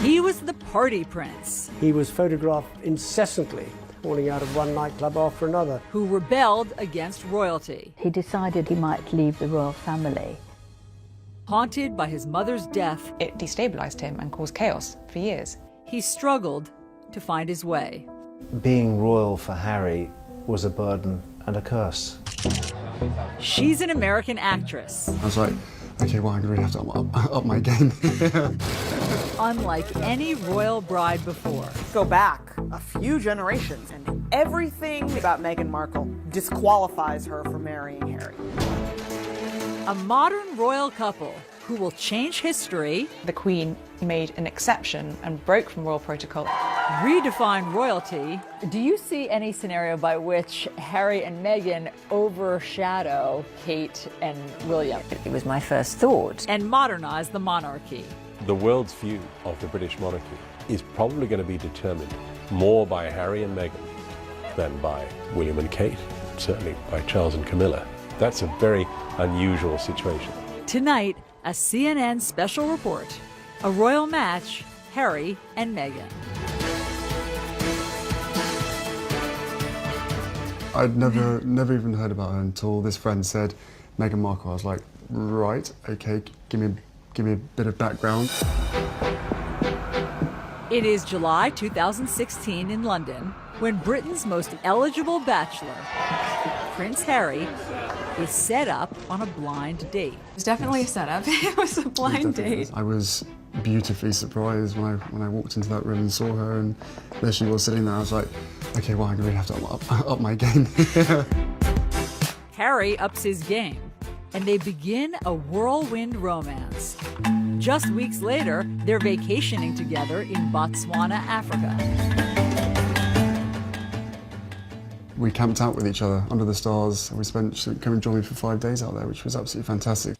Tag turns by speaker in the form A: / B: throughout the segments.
A: He was the party prince.
B: He was photographed incessantly, falling out of one nightclub after another.
A: Who rebelled against royalty.
C: He decided he might leave the royal family.
A: Haunted by his mother's death,
D: it destabilized him and caused chaos for years.
A: He struggled to find his way.
E: Being royal for Harry was a burden and a curse.
A: She's an American actress.
F: I was like, okay, well, I'm going to really have to up my game.
A: Unlike any royal bride before.
G: Go back a few generations, and everything about Meghan Markle disqualifies her from marrying Harry.
A: A modern royal couple who will change history.
D: The Queen made an exception and broke from royal protocol.
A: Redefine royalty. Do you see any scenario by which Harry and Meghan overshadow Kate and William?
C: It was my first thought.
A: And modernize the monarchy.
H: The world's view of the British monarchy is probably going to be determined more by Harry and Meghan than by William and Kate, certainly by Charles and Camilla. That's a very unusual situation.
A: Tonight, a CNN special report. A royal match, Harry and Meghan.
F: I'd never even heard about her until this friend said Meghan Markle. I was like, right, okay, give me a bit of background.
A: It is July 2016 in London when Britain's most eligible bachelor, Prince Harry, is set up on a blind date.
I: It was definitely a setup. It was a blind date.
F: I was beautifully surprised when I walked into that room and saw her, and there she was sitting there. I was like, okay, well, I'm going to really have to up my game.
A: Harry ups his game, and they begin a whirlwind romance. Just weeks later, they're vacationing together in Botswana, Africa.
F: We camped out with each other under the stars. She came and joined me for 5 days out there, which was absolutely fantastic.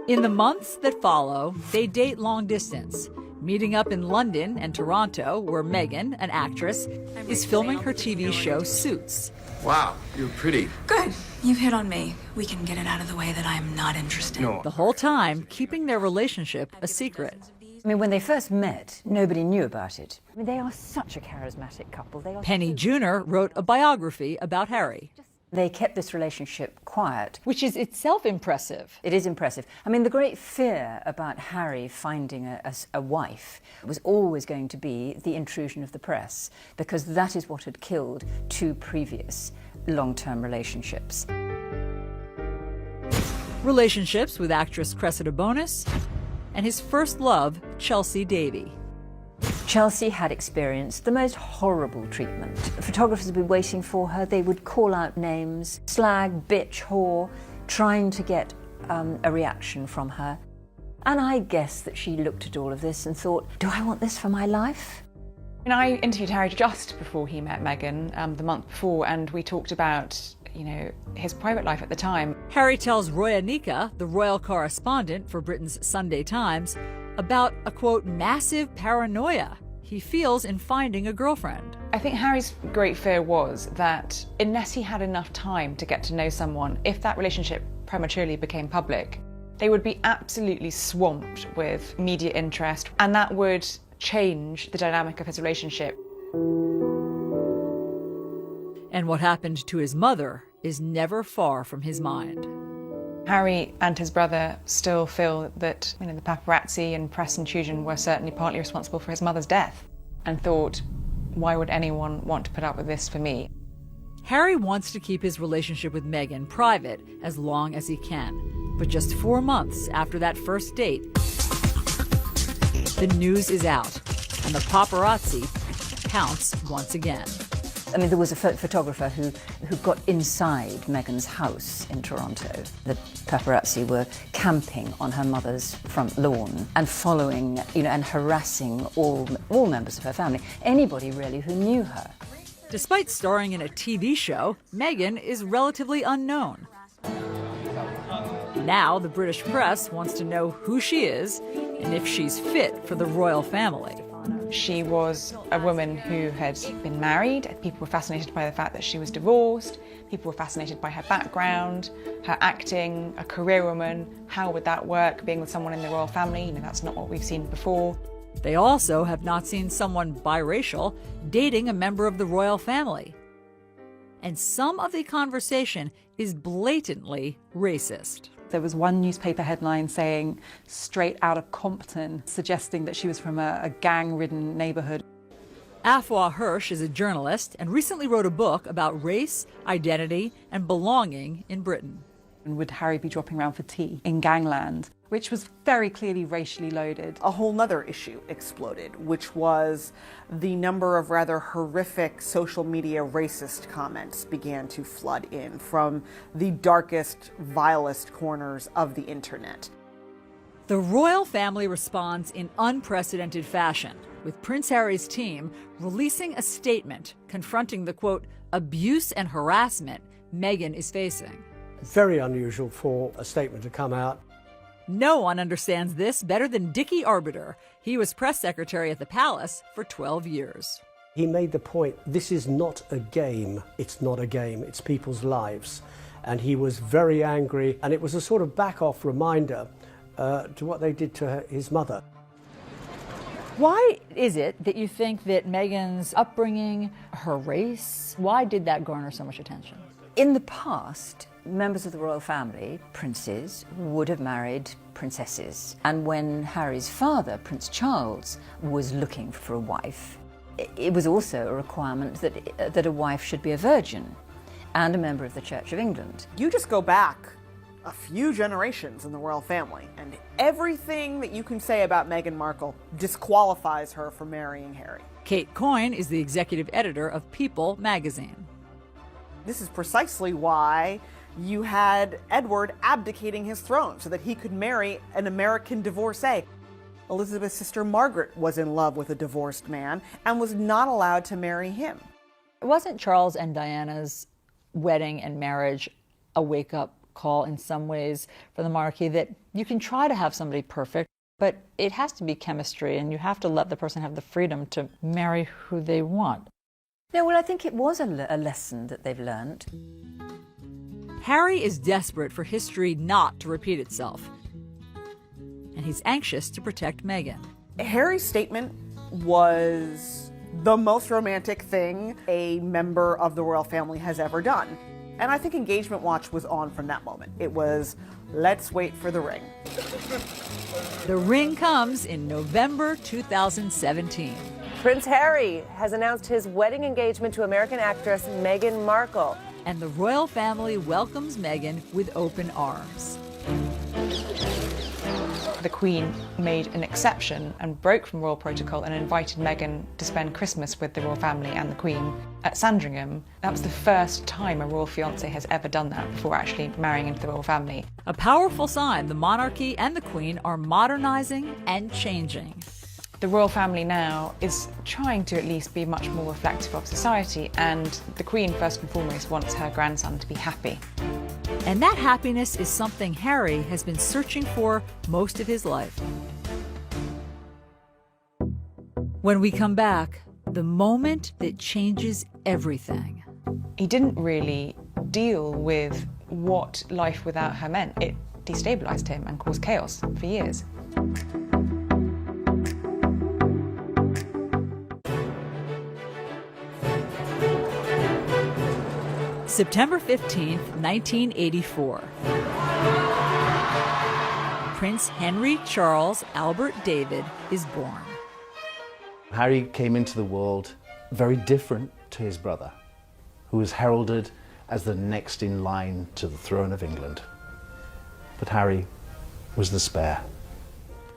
A: In the months that follow, they date long distance, meeting up in London and Toronto, where Meghan, an actress, is filming her TV show Suits.
J: Wow, you're pretty.
I: Good. You've hit on me. We can get it out of the way that I'm not interested.
J: No.
A: The whole time keeping their relationship a secret.
C: I mean, when they first met, nobody knew about it. I mean, they are such a charismatic couple.
A: Penny Junor wrote a biography about Harry.
C: They kept this relationship quiet.
A: Which is itself impressive.
C: It is impressive. I mean, the great fear about Harry finding a wife was always going to be the intrusion of the press, because that is what had killed 2 previous long-term relationships.
A: Relationships with actress Cressida Bonas and his first love, Chelsea Davy.
C: Chelsea had experienced the most horrible treatment. Photographers would be waiting for her. They would call out names, slag, bitch, whore, trying to get a reaction from her. And I guess that she looked at all of this and thought, do I want this for my life?
D: And I interviewed Harry just before he met Meghan, the month before, and we talked about, his private life at the time.
A: Harry tells Roya Nika, the royal correspondent for Britain's Sunday Times, about a, quote, massive paranoia he feels in finding a girlfriend.
D: I think Harry's great fear was that unless he had enough time to get to know someone, if that relationship prematurely became public, they would be absolutely swamped with media interest, and that would change the dynamic of his relationship.
A: And what happened to his mother is never far from his mind.
D: Harry and his brother still feel that the paparazzi and press intrusion were certainly partly responsible for his mother's death, and thought, why would anyone want to put up with this for me?
A: Harry wants to keep his relationship with Meghan private as long as he can. But just 4 months after that first date, the news is out, and the paparazzi pounce once again.
C: I mean, there was a photographer who got inside Meghan's house in Toronto. The paparazzi were camping on her mother's front lawn and following, and harassing all members of her family, anybody really who knew her.
A: Despite starring in a TV show, Meghan is relatively unknown. Now the British press wants to know who she is and if she's fit for the royal family.
D: She was a woman who had been married. People were fascinated by the fact that she was divorced. People were fascinated by her background, her acting, a career woman. How would that work, being with someone in the royal family? That's not what we've seen before.
A: They also have not seen someone biracial dating a member of the royal family. And some of the conversation is blatantly racist.
J: There was one newspaper headline saying, "Straight out of Compton," suggesting that she was from a gang-ridden neighborhood.
A: Afua Hirsch is a journalist and recently wrote a book about race, identity, and belonging in Britain.
J: And would Harry be dropping around for tea in gangland, which was very clearly racially loaded.
G: A whole nother issue exploded, which was the number of rather horrific social media racist comments began to flood in from the darkest, vilest corners of the internet.
A: The royal family responds in unprecedented fashion, with Prince Harry's team releasing a statement confronting the, quote, abuse and harassment Meghan is facing.
B: Very unusual for a statement to come out.
A: No one understands this better than Dickie Arbiter. He was press secretary at the palace for 12 years.
B: He made the point, this is not a game. It's not a game, it's people's lives. And he was very angry, and it was a sort of back-off reminder to what they did to his mother.
A: Why is it that you think that Meghan's upbringing, her race, why did that garner so much attention?
C: In the past, members of the royal family, princes, would have married princesses. And when Harry's father, Prince Charles, was looking for a wife, it was also a requirement that a wife should be a virgin and a member of the Church of England.
G: You just go back a few generations in the royal family, and everything that you can say about Meghan Markle disqualifies her from marrying Harry.
A: Kate Coyne is the executive editor of People magazine.
G: This is precisely why you had Edward abdicating his throne so that he could marry an American divorcee. Elizabeth's sister Margaret was in love with a divorced man and was not allowed to marry him.
A: Wasn't Charles and Diana's wedding and marriage a wake-up call in some ways for the monarchy, that you can try to have somebody perfect, but it has to be chemistry and you have to let the person have the freedom to marry who they want?
C: No, well, I think it was a lesson that they've learned.
A: Harry is desperate for history not to repeat itself, and he's anxious to protect Meghan.
G: Harry's statement was the most romantic thing a member of the royal family has ever done. And I think engagement watch was on from that moment. It was, let's wait for the ring.
A: The ring comes in November 2017.
K: Prince Harry has announced his wedding engagement to American actress Meghan Markle.
A: And the royal family welcomes Meghan with open arms.
D: The Queen made an exception and broke from royal protocol and invited Meghan to spend Christmas with the royal family and the Queen at Sandringham. That was the first time a royal fiancé has ever done that before actually marrying into the royal family.
A: A powerful sign the monarchy and the Queen are modernizing and changing.
D: The royal family now is trying to at least be much more reflective of society, and the Queen, first and foremost, wants her grandson to be happy.
A: And that happiness is something Harry has been searching for most of his life. When we come back, the moment that changes everything.
D: He didn't really deal with what life without her meant. It destabilized him and caused chaos for years.
A: September 15th, 1984. Prince Henry Charles Albert David is born.
E: Harry came into the world very different to his brother, who was heralded as the next in line to the throne of England. But Harry was the spare.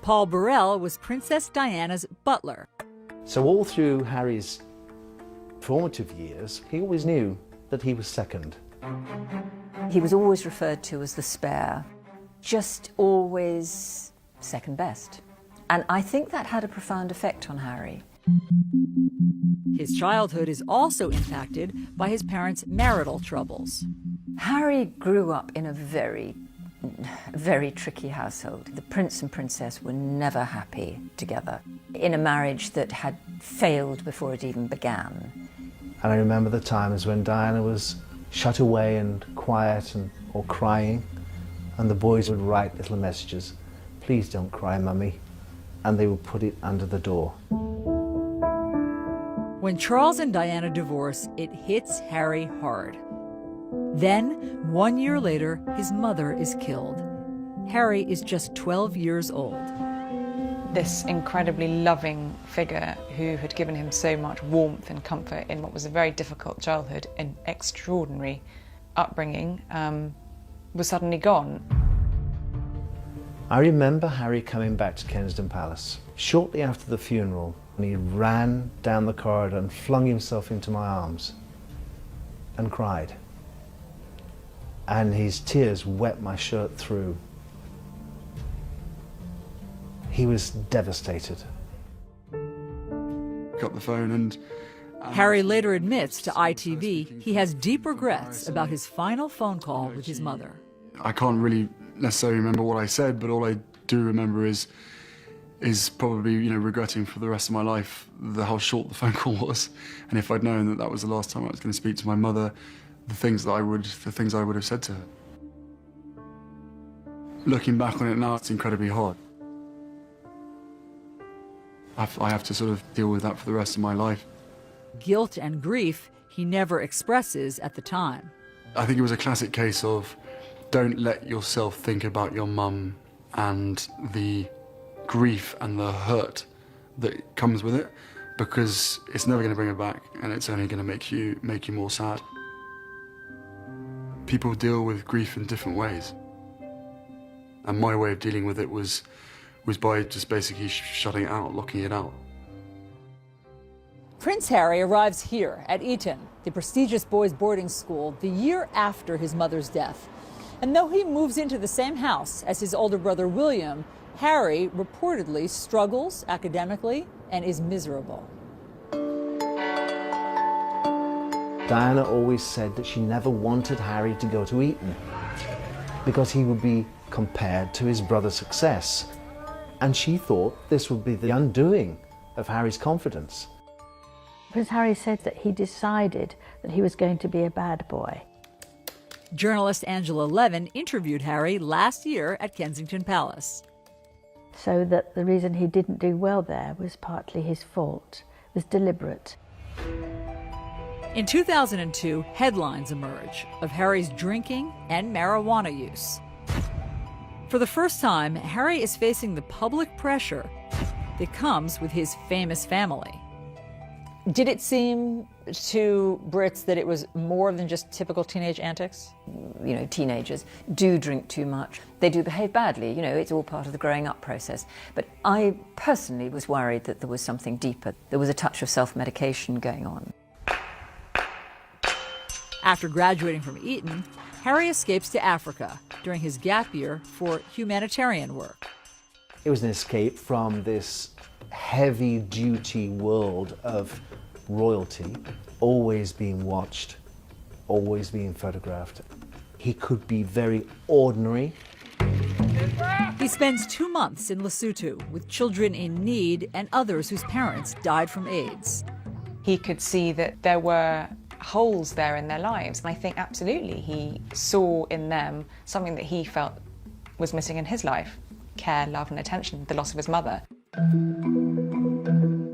A: Paul Burrell was Princess Diana's butler.
E: So all through Harry's formative years, he always knew that he was second.
C: He was always referred to as the spare, just always second best. And I think that had a profound effect on Harry.
A: His childhood is also impacted by his parents' marital troubles.
C: Harry grew up in a very tricky household. The prince and princess were never happy together, in a marriage that had failed before it even began.
E: And I remember the times when Diana was shut away and quiet or crying, and the boys would write little messages. Please don't cry, Mummy. and they would put it under the door.
A: When Charles and Diana divorce, it hits Harry hard. Then, 1 year later, his mother is killed. Harry is just 12 years old.
D: This incredibly loving figure who had given him so much warmth and comfort in what was a very difficult childhood and extraordinary upbringing was suddenly gone.
E: I remember Harry coming back to Kensington Palace shortly after the funeral, and he ran down the corridor and flung himself into my arms and cried. And his tears wet my shirt through. He was devastated.
F: Got the phone and...
A: Harry later admits to ITV he has deep regrets about his final phone call with his mother.
F: I can't really necessarily remember what I said, but all I do remember is probably, regretting for the rest of my life how short the phone call was. And if I'd known that that was the last time I was going to speak to my mother, the things I would have said to her. Looking back on it now, it's incredibly hard. I have to sort of deal with that for the rest of my life.
A: Guilt and grief he never expresses at the time.
F: I think it was a classic case of don't let yourself think about your mum and the grief and the hurt that comes with it, because it's never going to bring her back, and it's only going to make you more sad. People deal with grief in different ways, and my way of dealing with it was by just basically shutting it out, locking it out.
A: Prince Harry arrives here at Eton, the prestigious boys' boarding school, the year after his mother's death. And though he moves into the same house as his older brother William, Harry reportedly struggles academically and is miserable.
E: Diana always said that she never wanted Harry to go to Eton because he would be compared to his brother's success. And she thought this would be the undoing of Harry's confidence.
L: Prince Harry said that he decided that he was going to be a bad boy.
A: Journalist Angela Levin interviewed Harry last year at Kensington Palace.
L: So that the reason he didn't do well there was partly his fault. It was deliberate.
A: In 2002, headlines emerge of Harry's drinking and marijuana use. For the first time, Harry is facing the public pressure that comes with his famous family. Did it seem to Brits that it was more than just typical teenage antics?
C: Teenagers do drink too much. They do behave badly, it's all part of the growing up process. But I personally was worried that there was something deeper. There was a touch of self-medication going on.
A: After graduating from Eton, Harry escapes to Africa during his gap year for humanitarian work.
E: It was an escape from this heavy-duty world of royalty, always being watched, always being photographed. He could be very ordinary.
A: He spends 2 months in Lesotho with children in need and others whose parents died from AIDS.
D: He could see that there were holes there in their lives, and I think absolutely he saw in them something that he felt was missing in his life: care, love and attention, the loss of his mother.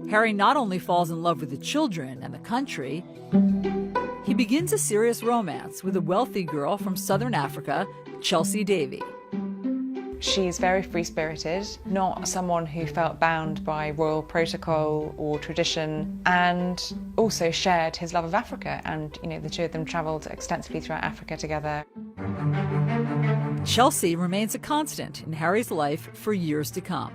A: Harry not only falls in love with the children and the country, he begins a serious romance with a wealthy girl from southern Africa, Chelsea Davy.
D: She's very free-spirited, not someone who felt bound by royal protocol or tradition, and also shared his love of Africa, and the two of them travelled extensively throughout Africa together.
A: Chelsea remains a constant in Harry's life for years to come.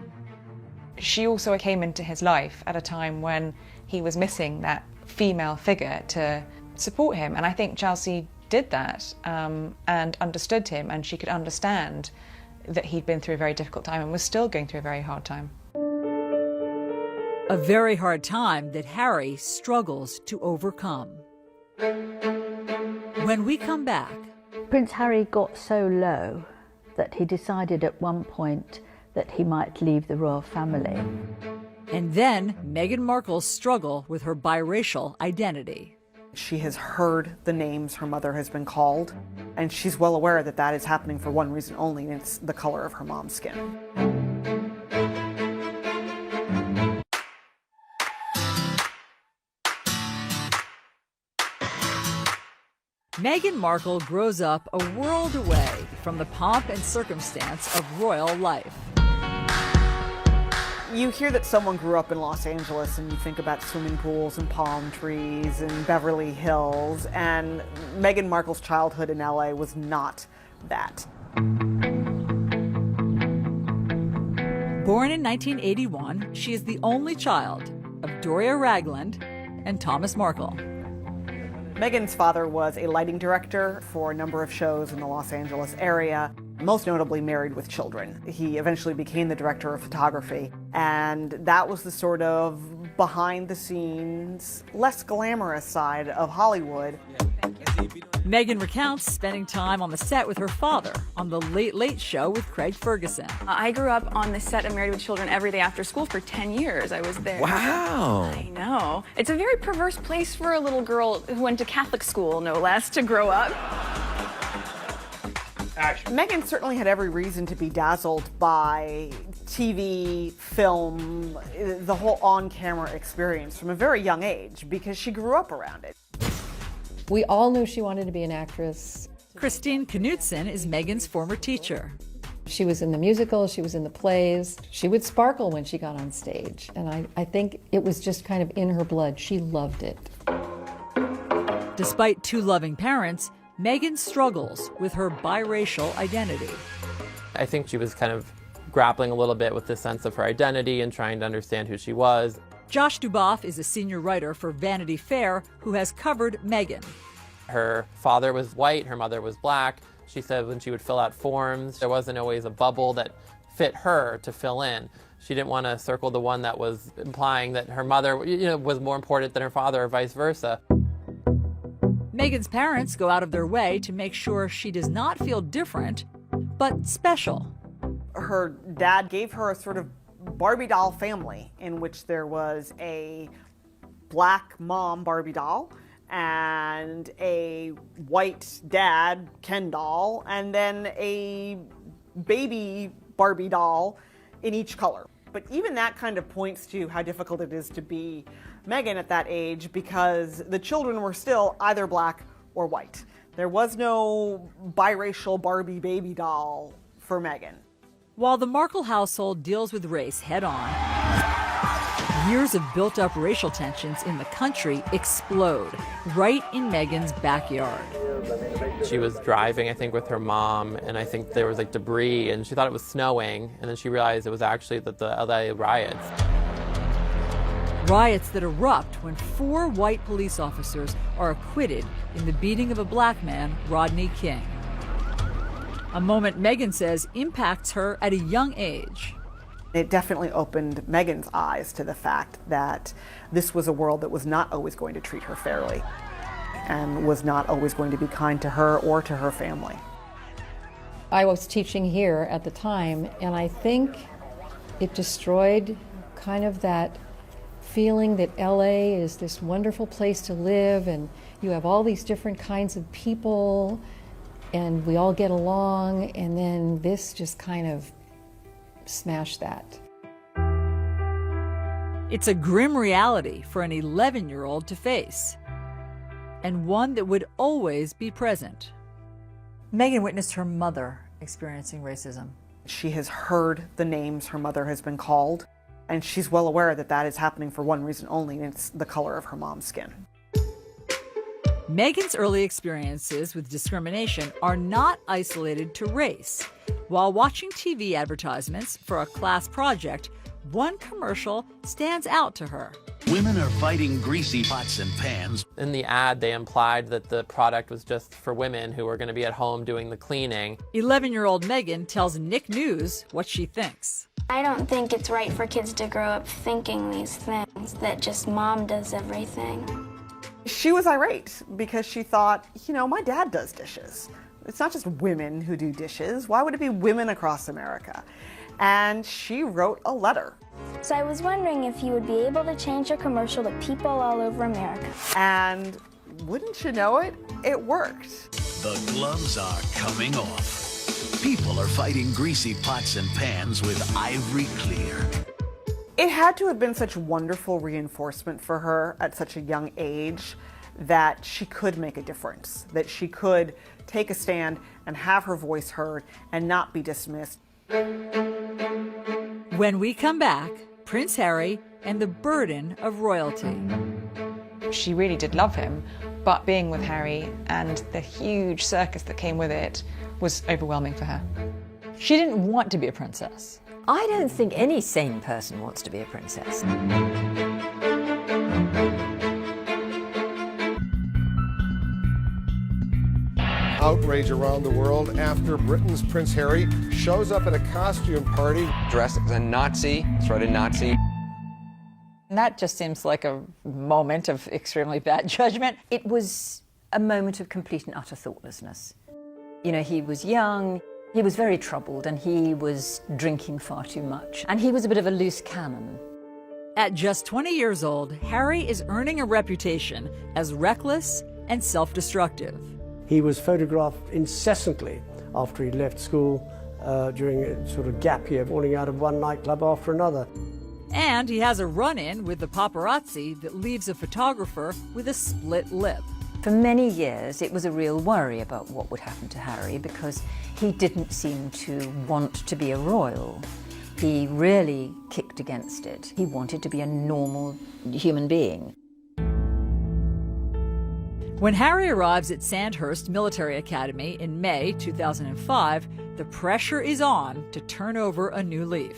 D: She also came into his life at a time when he was missing that female figure to support him, and I think Chelsea did that and understood him, and she could understand that he'd been through a very difficult time and was still going through a very hard time.
A: A very hard time that Harry struggles to overcome. When we come back...
L: Prince Harry got so low that he decided at one point that he might leave the royal family.
A: And then Meghan Markle's struggle with her biracial identity.
G: She has heard the names her mother has been called, and she's well aware that that is happening for one reason only, and it's the color of her mom's skin.
A: Meghan Markle grows up a world away from the pomp and circumstance of royal life.
G: You hear that someone grew up in Los Angeles and you think about swimming pools and palm trees and Beverly Hills, and Meghan Markle's childhood in LA was not that.
A: Born in 1981, she is the only child of Doria Ragland and Thomas Markle.
G: Meghan's father was a lighting director for a number of shows in the Los Angeles area, most notably Married with Children. He eventually became the director of photography, and that was the sort of behind-the-scenes, less glamorous side of Hollywood.
A: Meghan recounts spending time on the set with her father on The Late Late Show with Craig Ferguson.
M: I grew up on the set of Married with Children every day after school for 10 years. I was there.
N: Wow.
M: I know. It's a very perverse place for a little girl who went to Catholic school, no less, to grow up.
G: Meghan certainly had every reason to be dazzled by TV, film, the whole on-camera experience from a very young age because she grew up around it.
O: We all knew she wanted to be an actress.
A: Christine Knudsen is Meghan's former teacher.
O: She was in the musicals, she was in the plays. She would sparkle when she got on stage, and I think it was just kind of in her blood. She loved it.
A: Despite two loving parents, Meghan struggles with her biracial identity.
P: I think she was kind of grappling a little bit with the sense of her identity and trying to understand who she was.
A: Josh Duboff is a senior writer for Vanity Fair who has covered Meghan.
P: Her father was white, her mother was black. She said when she would fill out forms, there wasn't always a bubble that fit her to fill in. She didn't want to circle the one that was implying that her mother, was more important than her father or vice versa.
A: Meghan's parents go out of their way to make sure she does not feel different, but special.
G: Her dad gave her a sort of Barbie doll family in which there was a black mom Barbie doll and a white dad Ken doll and then a baby Barbie doll in each color. But even that kind of points to how difficult it is to be Meghan at that age because the children were still either black or white. There was no biracial Barbie baby doll for Meghan.
A: While the Markle household deals with race head-on, years of built-up racial tensions in the country explode right in Meghan's backyard.
P: She was driving, I think, with her mom, and I think there was like debris, and she thought it was snowing, and then she realized it was actually the LA riots.
A: Riots that erupt when 4 white police officers are acquitted in the beating of a black man, Rodney King. A moment Meghan says impacts her at a young age.
G: It definitely opened Meghan's eyes to the fact that this was a world that was not always going to treat her fairly and was not always going to be kind to her or to her family.
O: I was teaching here at the time, and I think it destroyed kind of that feeling that LA is this wonderful place to live and you have all these different kinds of people and we all get along, and then this just kind of smashed that.
A: It's a grim reality for an 11-year-old to face, and one that would always be present. Meghan witnessed her mother experiencing racism.
G: She has heard the names her mother has been called, and she's well aware that that is happening for one reason only, and it's the color of her mom's skin.
A: Meghan's early experiences with discrimination are not isolated to race. While watching TV advertisements for a class project, one commercial stands out to her.
N: Women are fighting greasy pots and pans.
P: In the ad, they implied that the product was just for women who were going to be at home doing the cleaning.
A: 11-year-old Meghan tells Nick News what she thinks.
Q: I don't think it's right for kids to grow up thinking these things, that just mom does everything.
G: She was irate because she thought, my dad does dishes. It's not just women who do dishes. Why would it be women across America? And she wrote a letter.
Q: So I was wondering if you would be able to change your commercial to people all over America.
G: And wouldn't you know it, it worked.
N: The gloves are coming off. People are fighting greasy pots and pans with Ivory Clear.
G: It had to have been such wonderful reinforcement for her at such a young age that she could make a difference, that she could take a stand and have her voice heard and not be dismissed.
A: When we come back, Prince Harry and the burden of royalty.
D: She really did love him, but being with Harry and the huge circus that came with it was overwhelming for her.
A: She didn't want to be a princess.
C: I don't think any sane person wants to be a princess.
R: Outrage around the world after Britain's Prince Harry shows up at a costume party
S: dressed as a Nazi, sort of Nazi.
A: And that just seems like a moment of extremely bad judgment.
C: It was a moment of complete and utter thoughtlessness. You know, he was young, he was very troubled, and he was drinking far too much. And he was a bit of a loose cannon.
A: At just 20 years old, Harry is earning a reputation as reckless and self-destructive.
B: He was photographed incessantly after he left school during a sort of gap year, falling out of one nightclub after another.
A: And he has a run-in with the paparazzi that leaves a photographer with a split lip.
C: For many years, it was a real worry about what would happen to Harry because he didn't seem to want to be a royal. He really kicked against it. He wanted to be a normal human being.
A: When Harry arrives at Sandhurst Military Academy in May 2005, the pressure is on to turn over a new leaf.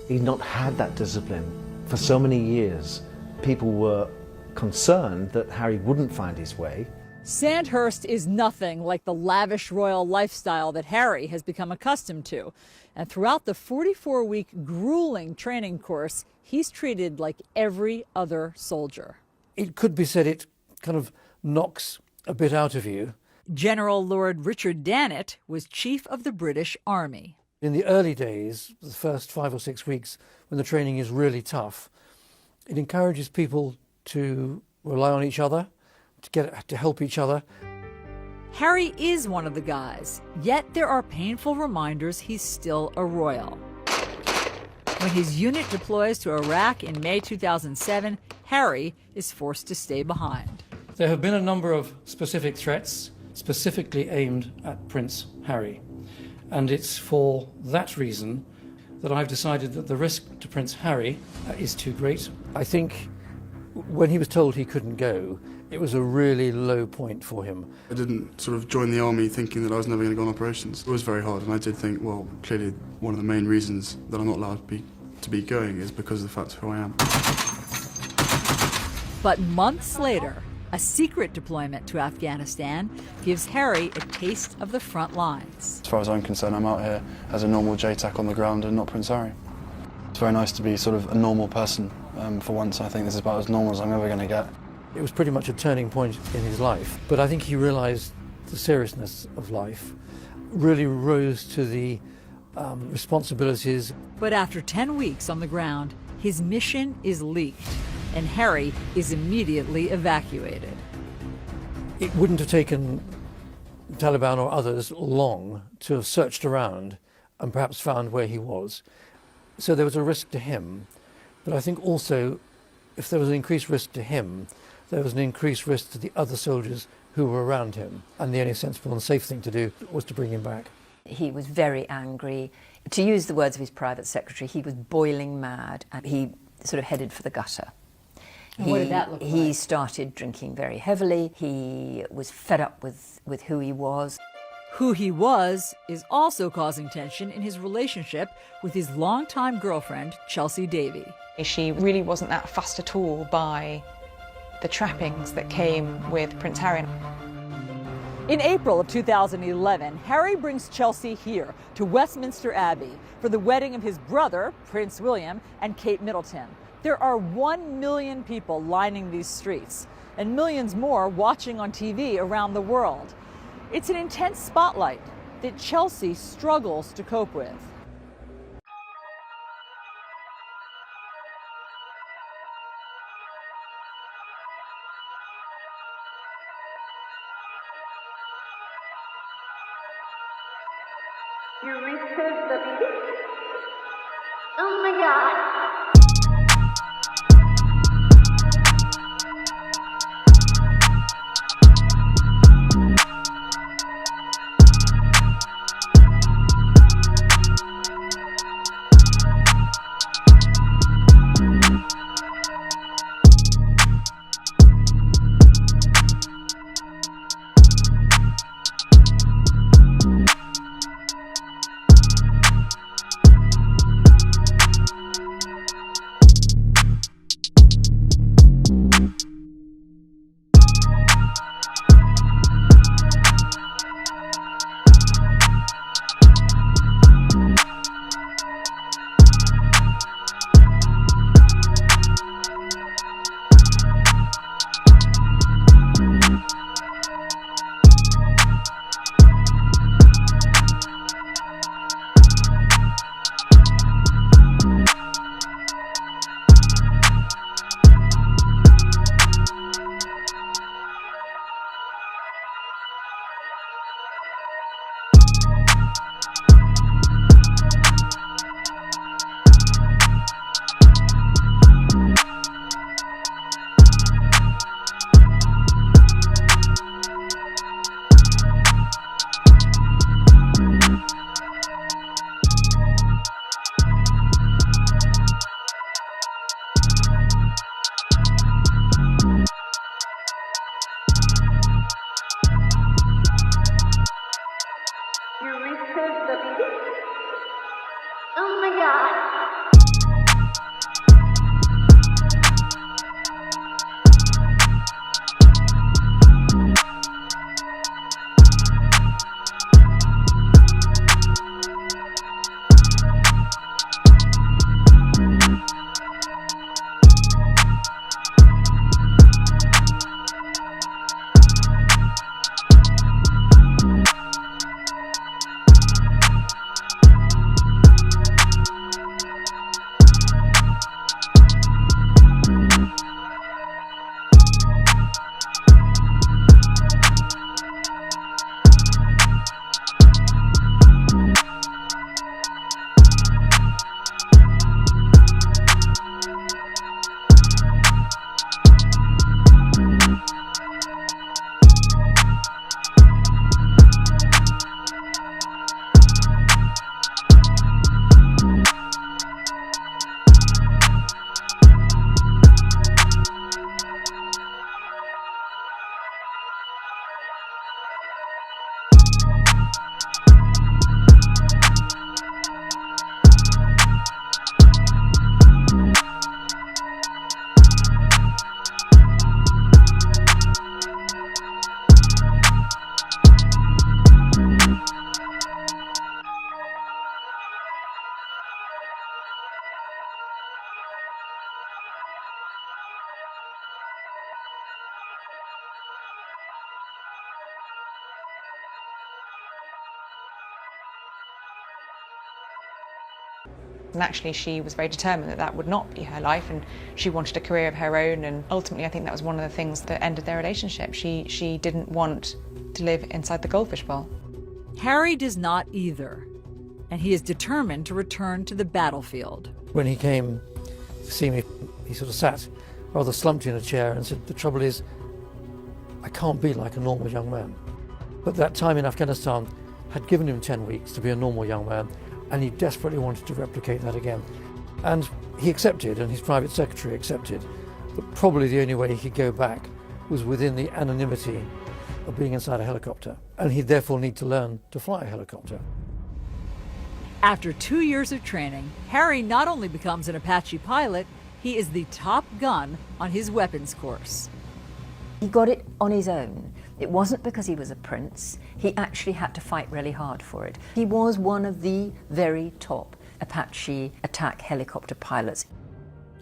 E: He'd not had that discipline for so many years. People were concerned that Harry wouldn't find his way.
A: Sandhurst is nothing like the lavish royal lifestyle that Harry has become accustomed to. And throughout the 44-week grueling training course, he's treated like every other soldier.
T: It could be said it kind of knocks a bit out of you.
A: General Lord Richard Dannatt was chief of the British Army.
T: In the early days, the first 5 or 6 weeks, when the training is really tough, it encourages people to rely on each other, to help each other.
A: Harry is one of the guys, yet there are painful reminders he's still a royal. When his unit deploys to Iraq in May 2007, Harry is forced to stay behind.
T: There have been a number of specific threats, specifically aimed at Prince Harry. And it's for that reason that I've decided that the risk to Prince Harry is too great. I think when he was told he couldn't go, it was a really low point for him.
F: I didn't sort of join the army thinking that I was never going to go on operations. It was very hard, and I did think, well, clearly one of the main reasons that I'm not allowed to be going is because of the fact of who I am.
A: But months later, a secret deployment to Afghanistan gives Harry a taste of the front lines.
F: As far as I'm concerned, I'm out here as a normal JTAC on the ground and not Prince Harry. It's very nice to be sort of a normal person for once. I think this is about as normal as I'm ever going to get.
T: It was pretty much a turning point in his life, but I think he realised the seriousness of life, really rose to the responsibilities.
A: But after 10 weeks on the ground, his mission is leaked, and Harry is immediately evacuated.
T: It wouldn't have taken the Taliban or others long to have searched around and perhaps found where he was. So there was a risk to him, but I think also if there was an increased risk to him, there was an increased risk to the other soldiers who were around him, and the only sensible and safe thing to do was to bring him back.
C: He was very angry. To use the words of his private secretary, he was boiling mad, and he sort of headed for the gutter.
A: What did that look like?
C: He started drinking very heavily. He was fed up with who he was.
A: Who he was is also causing tension in his relationship with his longtime girlfriend, Chelsea Davy.
D: She really wasn't that fussed at all by the trappings that came with Prince Harry.
A: In April of 2011, Harry brings Chelsea here to Westminster Abbey for the wedding of his brother, Prince William, and Kate Middleton. There are 1 million people lining these streets, and millions more watching on TV around the world. It's an intense spotlight that Chelsea struggles to cope with.
U: You reached the beach? Oh my God!
D: And actually she was very determined that that would not be her life, and she wanted a career of her own, and ultimately I think that was one of the things that ended their relationship. She didn't want to live inside the goldfish bowl.
A: Harry does not either, and he is determined to return to the battlefield.
T: When he came to see me, he sort of sat rather slumped in a chair and said, "The trouble is, I can't be like a normal young man." But that time in Afghanistan had given him 10 weeks to be a normal young man, and he desperately wanted to replicate that again. And he accepted, and his private secretary accepted, that probably the only way he could go back was within the anonymity of being inside a helicopter, and he'd therefore need to learn to fly a helicopter.
A: After 2 years of training, Harry not only becomes an Apache pilot, he is the top gun on his weapons course.
C: He got it on his own. It wasn't because he was a prince. He actually had to fight really hard for it. He was one of the very top Apache attack helicopter pilots.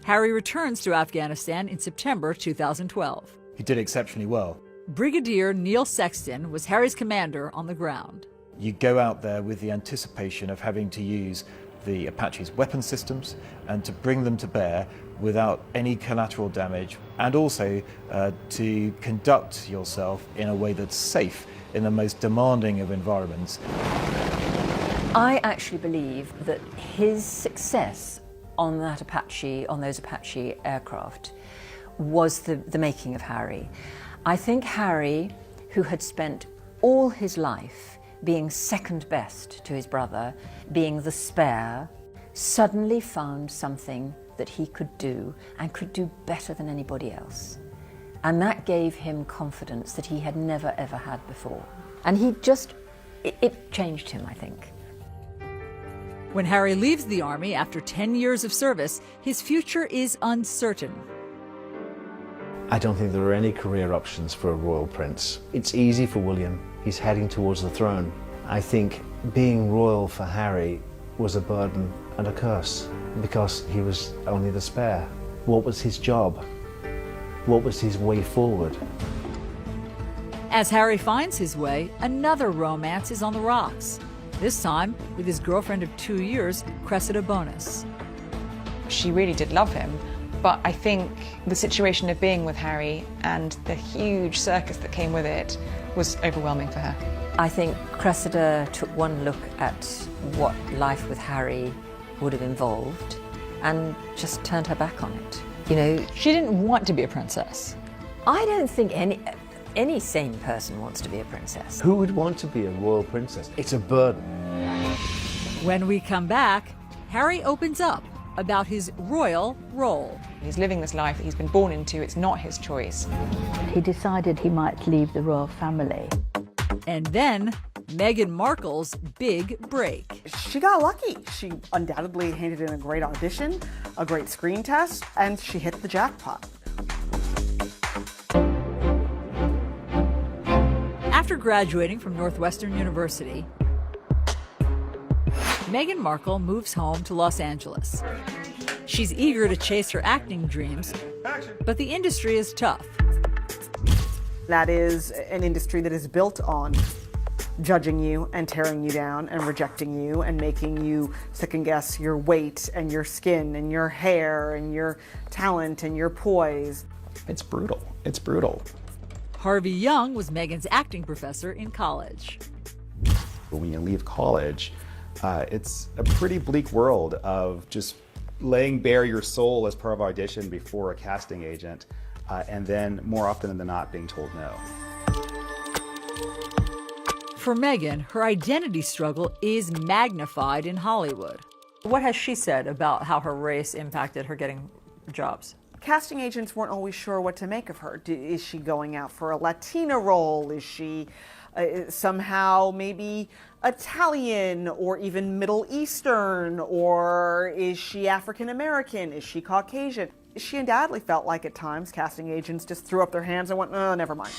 A: Harry returns to Afghanistan in September 2012.
H: He did exceptionally well.
A: Brigadier Neil Sexton was Harry's commander on the ground.
H: You go out there with the anticipation of having to use the Apache's weapon systems and to bring them to bear without any collateral damage, and also to conduct yourself in a way that's safe in the most demanding of environments.
C: I actually believe that his success on those Apache aircraft was the making of Harry. I think Harry, who had spent all his life being second best to his brother, being the spare, suddenly found something that he could do, and could do better than anybody else. And that gave him confidence that he had never ever had before. And it changed him, I think.
A: When Harry leaves the army after 10 years of service, his future is uncertain.
E: I don't think there are any career options for a royal prince. It's easy for William. He's heading towards the throne. I think being royal for Harry was a burden and a curse because he was only the spare. What was his job? What was his way forward?
A: As Harry finds his way, another romance is on the rocks. This time with his girlfriend of 2 years, Cressida Bonus.
D: She really did love him, but I think the situation of being with Harry and the huge circus that came with it was overwhelming for her.
C: I think Cressida took one look at what life with Harry would have involved and just turned her back on it. You know,
A: she didn't want to be a princess.
C: I don't think any sane person wants to be a princess.
E: Who would want to be a royal princess? It's a burden.
A: When we come back, Harry opens up about his royal role.
D: He's living this life that he's been born into. It's not his choice.
L: He decided he might leave the royal family.
A: And then Meghan Markle's big break.
G: She got lucky. She undoubtedly handed in a great audition, a great screen test, and she hit the jackpot.
A: After graduating from Northwestern University, Meghan Markle moves home to Los Angeles. She's eager to chase her acting dreams, but the industry is tough.
G: That is an industry that is built on judging you and tearing you down and rejecting you and making you second guess your weight and your skin and your hair and your talent and your poise.
V: It's brutal. It's brutal.
A: Harvey Young was Meghan's acting professor in college.
V: When you leave college, it's a pretty bleak world of just laying bare your soul as part of audition before a casting agent, and then more often than not being told no.
A: For Meghan, her identity struggle is magnified in Hollywood. What has she said about how her race impacted her getting jobs?
G: Casting agents weren't always sure what to make of her. Is she going out for a Latina role? Is she somehow maybe Italian or even Middle Eastern? Or is she African American? Is she Caucasian? She undoubtedly felt like at times casting agents just threw up their hands and went, oh, never mind.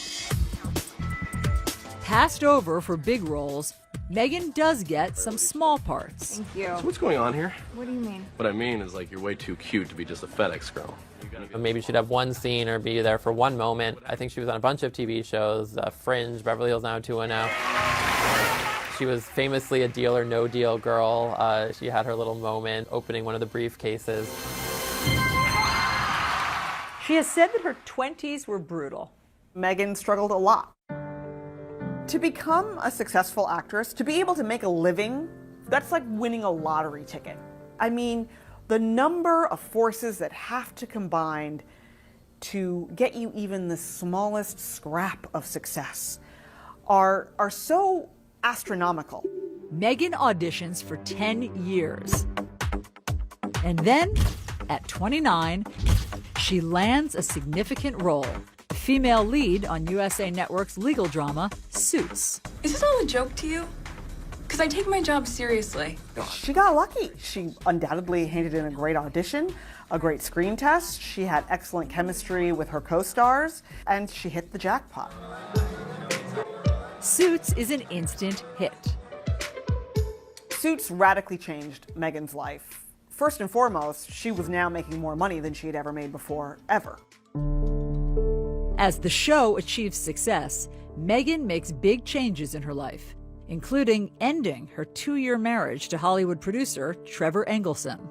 A: Passed over for big roles, Meghan does get some small parts.
W: Thank you.
X: So what's going on here?
W: What do you mean?
X: What I mean is, like, you're way too cute to be just a FedEx girl.
P: Maybe she'd have one scene or be there for one moment. I think she was on a bunch of TV shows, Fringe, Beverly Hills 90210. She was famously a deal or no deal girl. She had her little moment opening one of the briefcases.
A: She has said that her 20s were brutal.
G: Meghan struggled a lot. To become a successful actress, to be able to make a living, that's like winning a lottery ticket. I mean, the number of forces that have to combine to get you even the smallest scrap of success are so astronomical.
A: Meghan auditions for 10 years. And then, at 29, she lands a significant role. Female lead on USA Network's legal drama, Suits.
M: Is this all a joke to you? Because I take my job seriously.
G: She got lucky. She undoubtedly handed in a great audition, a great screen test. She had excellent chemistry with her co-stars, and she hit the jackpot.
A: Suits is an instant hit.
G: Suits radically changed Meghan's life. First and foremost, she was now making more money than she had ever made before, ever.
A: As the show achieves success, Meghan makes big changes in her life, including ending her 2-year marriage to Hollywood producer Trevor Engelson.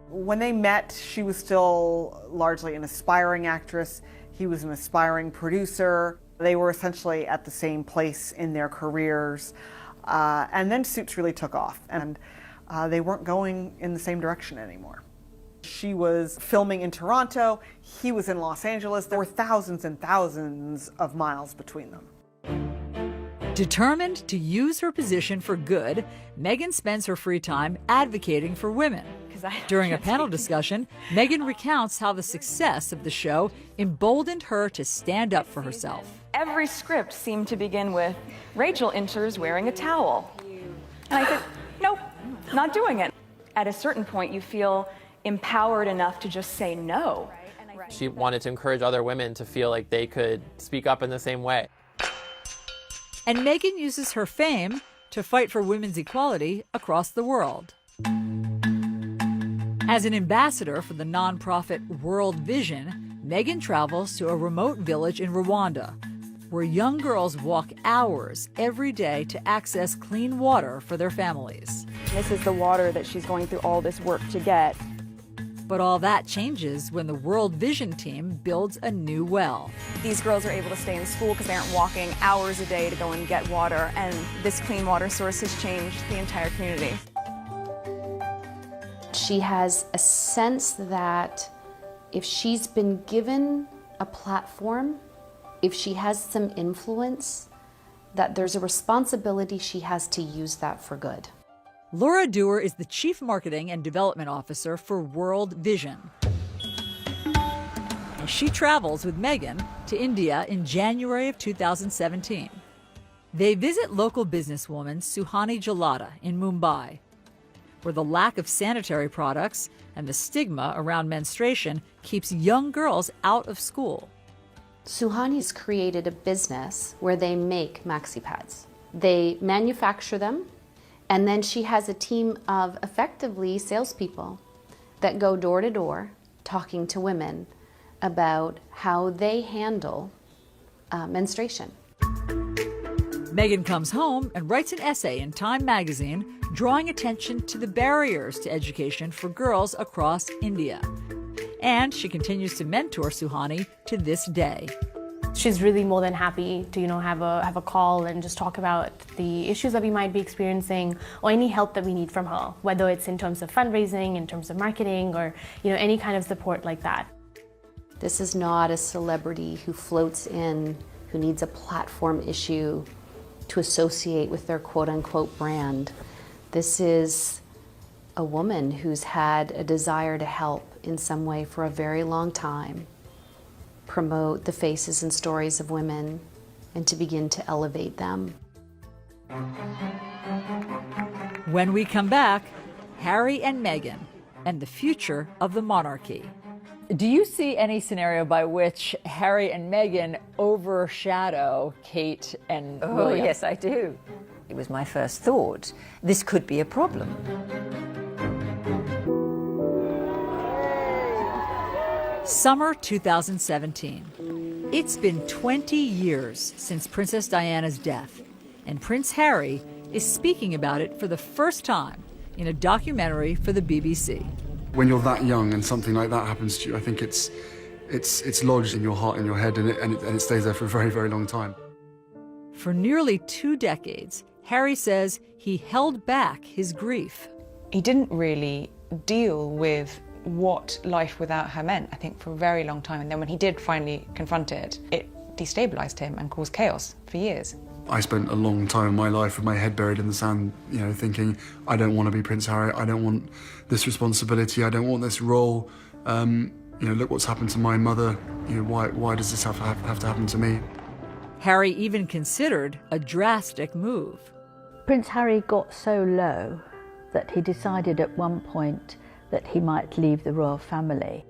G: When they met, she was still largely an aspiring actress. He was an aspiring producer. They were essentially at the same place in their careers. And then Suits really took off, and they weren't going in the same direction anymore. She was filming in Toronto, he was in Los Angeles. There were thousands and thousands of miles between them.
A: Determined to use her position for good, Meghan spends her free time advocating for women. During a panel discussion, Meghan recounts how the success of the show emboldened her to stand up for herself.
M: Every script seemed to begin with, Rachel enters wearing a towel. And I said, nope, not doing it. At a certain point, you feel empowered enough to just say no.
P: She wanted to encourage other women to feel like they could speak up in the same way.
A: And Meghan uses her fame to fight for women's equality across the world. As an ambassador for the nonprofit World Vision, Meghan travels to a remote village in Rwanda, where young girls walk hours every day to access clean water for their families.
I: This is the water that she's going through all this work to get.
A: But all that changes when the World Vision team builds a new well.
I: These girls are able to stay in school because they aren't walking hours a day to go and get water, and this clean water source has changed the entire community.
J: She has a sense that if she's been given a platform, if she has some influence, that there's a responsibility she has to use that for good.
A: Laura Dewar is the Chief Marketing and Development Officer for World Vision. And she travels with Meghan to India in January of 2017. They visit local businesswoman Suhani Jalata in Mumbai, where the lack of sanitary products and the stigma around menstruation keeps young girls out of school.
J: Suhani's created a business where they make maxi pads. They manufacture them, and then she has a team of effectively salespeople that go door to door talking to women about how they handle menstruation.
A: Meghan comes home and writes an essay in Time magazine drawing attention to the barriers to education for girls across India. And she continues to mentor Suhani to this day.
K: She's really more than happy to, have a call and just talk about the issues that we might be experiencing or any help that we need from her, whether it's in terms of fundraising, in terms of marketing, or any kind of support like that.
J: This is not a celebrity who floats in, who needs a platform issue to associate with their quote-unquote brand. This is a woman who's had a desire to help in some way for a very long time, promote the faces and stories of women, and to begin to elevate them.
A: When we come back, Harry and Meghan and the future of the monarchy. Do you see any scenario by which Harry and Meghan overshadow Kate and William?
C: Oh, yes, I do. It was my first thought. This could be a problem.
A: Summer 2017. It's been 20 years since Princess Diana's death, and Prince Harry is speaking about it for the first time in a documentary for the BBC.
F: When you're that young and something like that happens to you, I think it's lodged in your heart and your head, and it stays there for a very, very long time.
A: For nearly 2 decades, Harry says he held back his grief.
D: He didn't really deal with what life without her meant, I think, for a very long time. And then when he did finally confront it, it destabilized him and caused chaos for years.
F: I spent a long time in my life with my head buried in the sand, thinking, I don't want to be Prince Harry, I don't want this responsibility, I don't want this role. Look what's happened to my mother, why does this have to happen to me?
A: Harry even considered a drastic move.
L: Prince Harry got so low that he decided at one point that he might leave the royal family.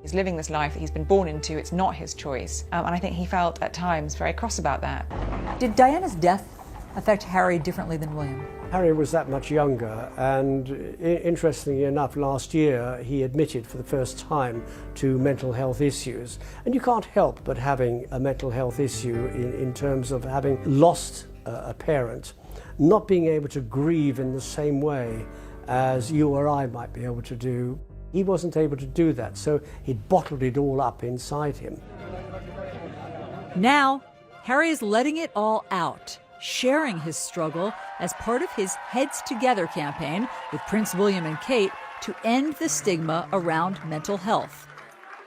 D: He's living this life that he's been born into, it's not his choice. And I think he felt at times very cross about that.
A: Did Diana's death affect Harry differently than William?
B: Harry was that much younger, and interestingly enough, last year he admitted for the first time to mental health issues. And you can't help but having a mental health issue in terms of having lost a parent, not being able to grieve in the same way as you or I might be able to do. He wasn't able to do that, so he'd bottled it all up inside him.
A: Now, Harry is letting it all out, sharing his struggle as part of his Heads Together campaign with Prince William and Kate to end the stigma around mental health.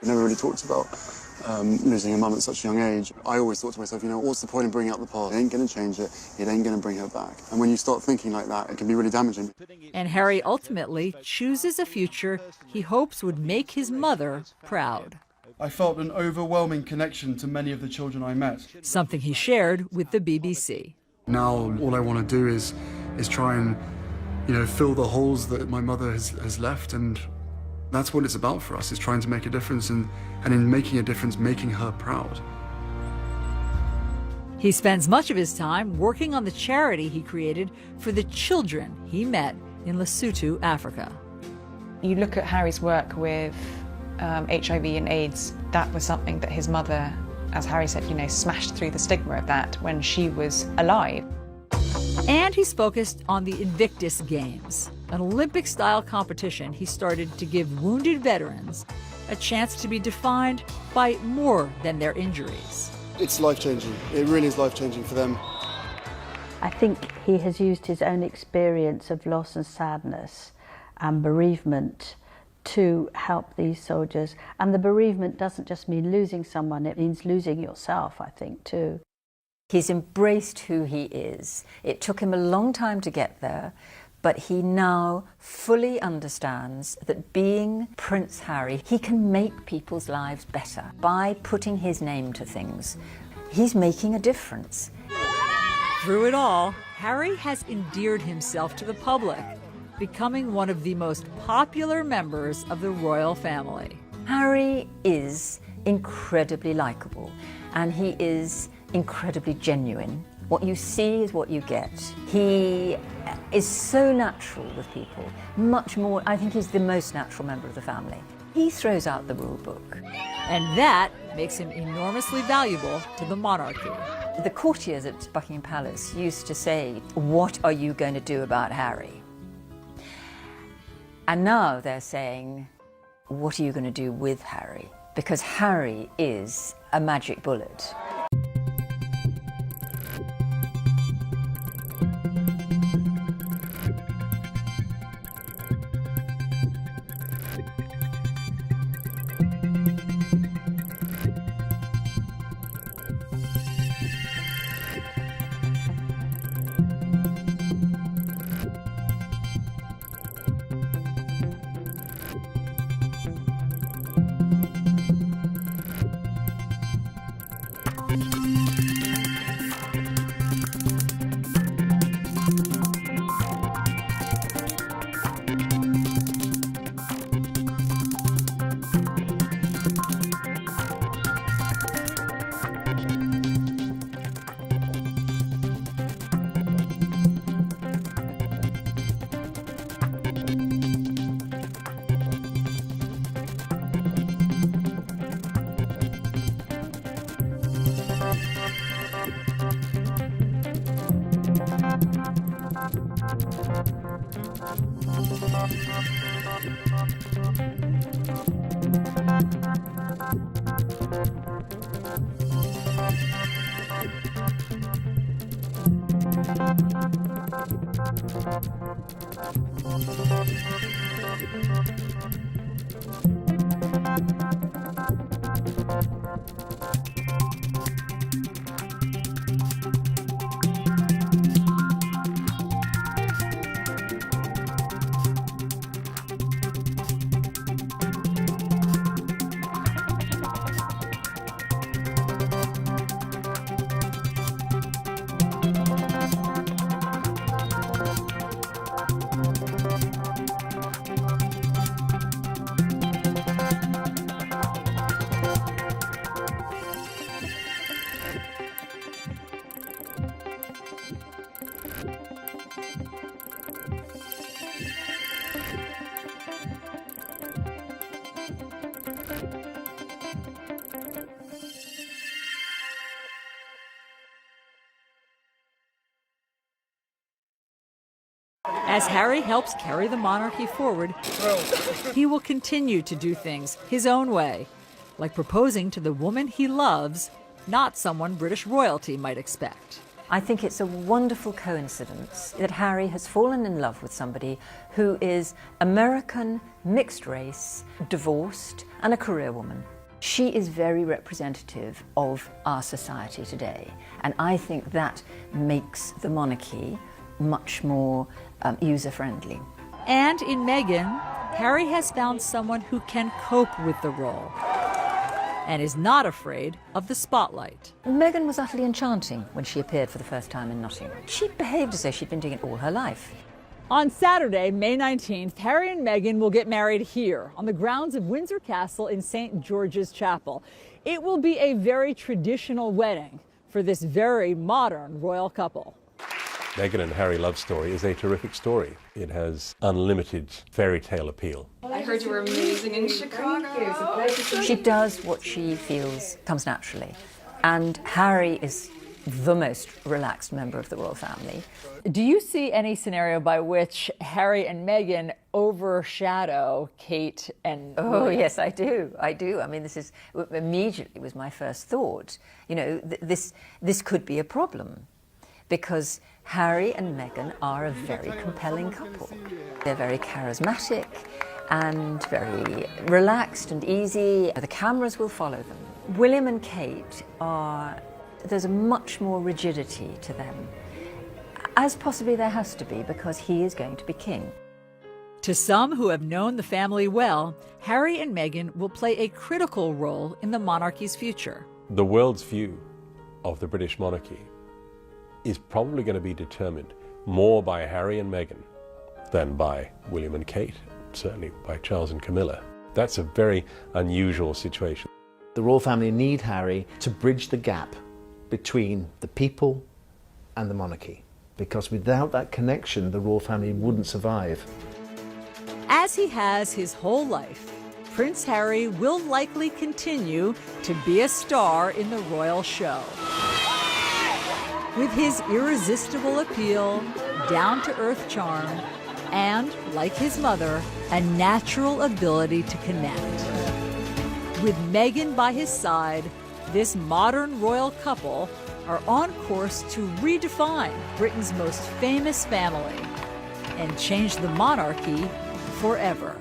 F: I never really talked about losing a mum at such a young age. I always thought to myself, what's the point in bringing up the past? It ain't going to change it. It ain't going to bring her back. And when you start thinking like that, it can be really damaging.
A: And Harry ultimately chooses a future he hopes would make his mother proud.
F: I felt an overwhelming connection to many of the children I met.
A: Something he shared with the BBC.
F: Now, all I want to do is try and, fill the holes that my mother has left, and that's what it's about for us, is trying to make a difference, and in making a difference, making her proud.
A: He spends much of his time working on the charity he created for the children he met in Lesotho, Africa.
D: You look at Harry's work with HIV and AIDS, that was something that his mother, as Harry said, smashed through the stigma of that when she was alive.
A: And he's focused on the Invictus Games, an Olympic-style competition he started to give wounded veterans a chance to be defined by more than their injuries.
F: It's life-changing. It really is life-changing for them.
L: I think he has used his own experience of loss and sadness and bereavement to help these soldiers. And the bereavement doesn't just mean losing someone, it means losing yourself, I think, too.
C: He's embraced who he is. It took him a long time to get there, but he now fully understands that being Prince Harry, he can make people's lives better by putting his name to things. He's making a difference.
A: Through it all, Harry has endeared himself to the public, becoming one of the most popular members of the royal family.
C: Harry is incredibly likable, and he is incredibly genuine. What you see is what you get. He is so natural with people, much more, I think he's the most natural member of the family. He throws out the rule book.
A: And that makes him enormously valuable to the monarchy.
C: The courtiers at Buckingham Palace used to say, "What are you going to do about Harry?" And now they're saying, "What are you going to do with Harry?" Because Harry is a magic bullet.
A: As Harry helps carry the monarchy forward, he will continue to do things his own way, like proposing to the woman he loves, not someone British royalty might expect.
C: I think it's a wonderful coincidence that Harry has fallen in love with somebody who is American, mixed race, divorced, and a career woman. She is very representative of our society today, and I think that makes the monarchy much more user-friendly.
A: And in Meghan, Harry has found someone who can cope with the role and is not afraid of the spotlight.
C: Meghan was utterly enchanting when she appeared for the first time in Nottingham. She behaved as though she'd been doing it all her life.
A: On Saturday, May 19th, Harry and Meghan will get married here on the grounds of Windsor Castle in St. George's Chapel. It will be a very traditional wedding for this very modern royal couple.
N: Meghan and Harry love story is a terrific story. It has unlimited fairy tale appeal.
M: I heard you were amazing in Chicago.
C: She does what she feels comes naturally. And Harry is the most relaxed member of the royal family.
A: Do you see any scenario by which Harry and Meghan overshadow Kate and
C: Oh,
A: William?
C: yes, I do. I do. I mean, this is immediately was my first thought. You know, this could be a problem because Harry and Meghan are a very compelling couple. They're very charismatic and very relaxed and easy. The cameras will follow them. William and Kate there's a much more rigidity to them, as possibly there has to be because he is going to be king.
A: To some who have known the family well, Harry and Meghan will play a critical role in the monarchy's future.
N: The world's view of the British monarchy is probably going to be determined more by Harry and Meghan than by William and Kate, certainly by Charles and Camilla. That's a very unusual situation.
E: The royal family need Harry to bridge the gap between the people and the monarchy, because without that connection, the royal family wouldn't survive.
A: As he has his whole life, Prince Harry will likely continue to be a star in the royal show. With his irresistible appeal, down-to-earth charm, and, like his mother, a natural ability to connect. With Meghan by his side, this modern royal couple are on course to redefine Britain's most famous family and change the monarchy forever.